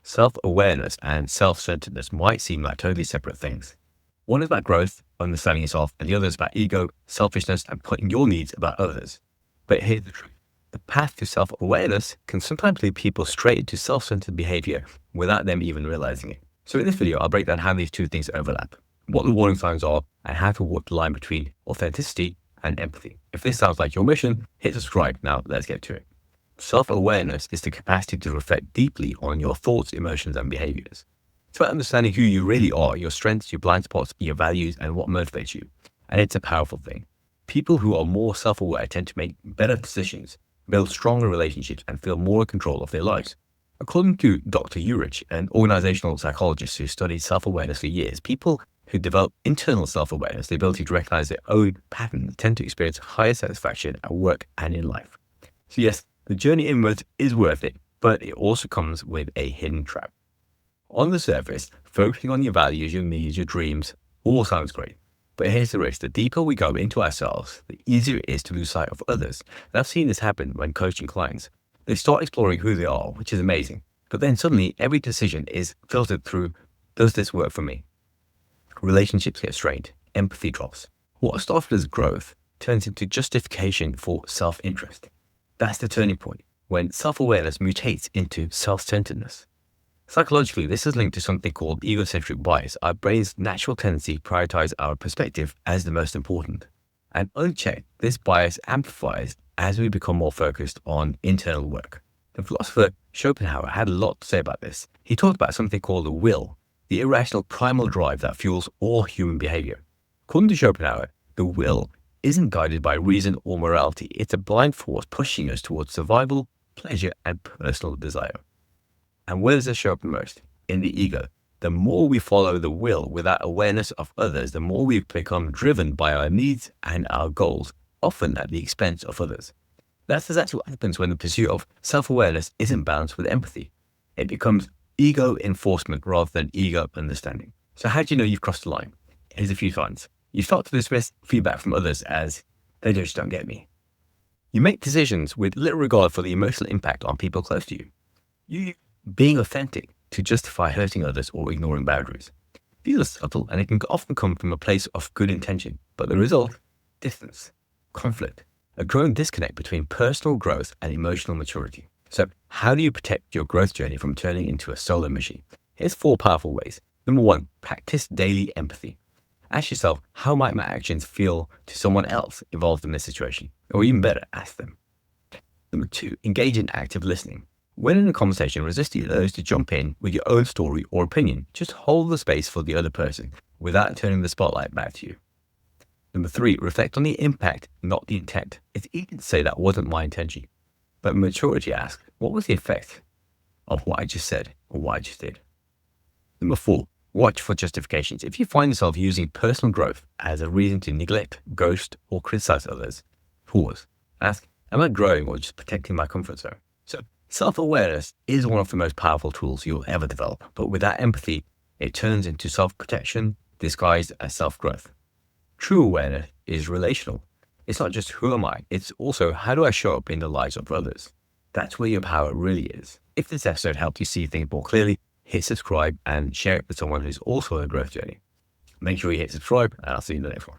Self-awareness and self-centeredness might seem like totally separate things. One is about growth, understanding yourself, and the other is about ego, selfishness, and putting your needs above others. But here's the truth. The path to self-awareness can sometimes lead people straight into self-centered behavior without them even realizing it. So in this video, I'll break down how these two things overlap, what the warning signs are, and how to walk the line between authenticity and empathy. If this sounds like your mission, hit subscribe. Now let's get to it. Self-awareness is the capacity to reflect deeply on your thoughts, emotions, and behaviors. It's about understanding who you really are, your strengths, your blind spots, your values, and what motivates you. And it's a powerful thing. People who are more self-aware tend to make better decisions, build stronger relationships, and feel more in control of their lives. According to Dr. Urich, an organizational psychologist who studied self-awareness for years, people who develop internal self-awareness, the ability to recognize their own patterns, tend to experience higher satisfaction at work and in life. So yes, the journey inwards is worth it, but it also comes with a hidden trap. On the surface, focusing on your values, your needs, your dreams, all sounds great. But here's the risk. The deeper we go into ourselves, the easier it is to lose sight of others. And I've seen this happen when coaching clients. They start exploring who they are, which is amazing. But then suddenly every decision is filtered through, does this work for me? Relationships get strained, empathy drops. What started as growth turns into justification for self-interest. That's the turning point, when self-awareness mutates into self-centeredness. Psychologically, this is linked to something called egocentric bias, our brain's natural tendency to prioritize our perspective as the most important. And unchecked, this bias amplifies as we become more focused on internal work. The philosopher Schopenhauer had a lot to say about this. He talked about something called the will, the irrational primal drive that fuels all human behavior. According to Schopenhauer, the will isn't guided by reason or morality. It's a blind force pushing us towards survival, pleasure, and personal desire. And where does this show up the most? In the ego. The more we follow the will without awareness of others, the more we become driven by our needs and our goals, often at the expense of others. That's exactly what happens when the pursuit of self-awareness isn't balanced with empathy. It becomes ego enforcement rather than ego understanding. So how do you know you've crossed the line? Here's a few signs. You start to dismiss feedback from others as, they just don't get me. You make decisions with little regard for the emotional impact on people close to you. You being authentic to justify hurting others or ignoring boundaries. These are subtle and it can often come from a place of good intention, but the result, distance, conflict, a growing disconnect between personal growth and emotional maturity. So how do you protect your growth journey from turning into a solo machine? Here's 4 powerful ways. Number 1, practice daily empathy. Ask yourself, how might my actions feel to someone else involved in this situation? Or even better, ask them. Number 2, engage in active listening. When in a conversation, resist the urge to jump in with your own story or opinion. Just hold the space for the other person without turning the spotlight back to you. Number 3, reflect on the impact, not the intent. It's easy to say that wasn't my intention, but maturity asks, what was the effect of what I just said or what I just did? Number 4, watch for justifications. If you find yourself using personal growth as a reason to neglect, ghost, or criticize others, pause. Ask, am I growing or just protecting my comfort zone? So self-awareness is one of the most powerful tools you'll ever develop, but without empathy, it turns into self-protection disguised as self-growth. True awareness is relational. It's not just who am I, it's also how do I show up in the lives of others. That's where your power really is. If this episode helped you see things more clearly, hit subscribe and share it with someone who's also on a growth journey. Make sure you hit subscribe and I'll see you in the next one.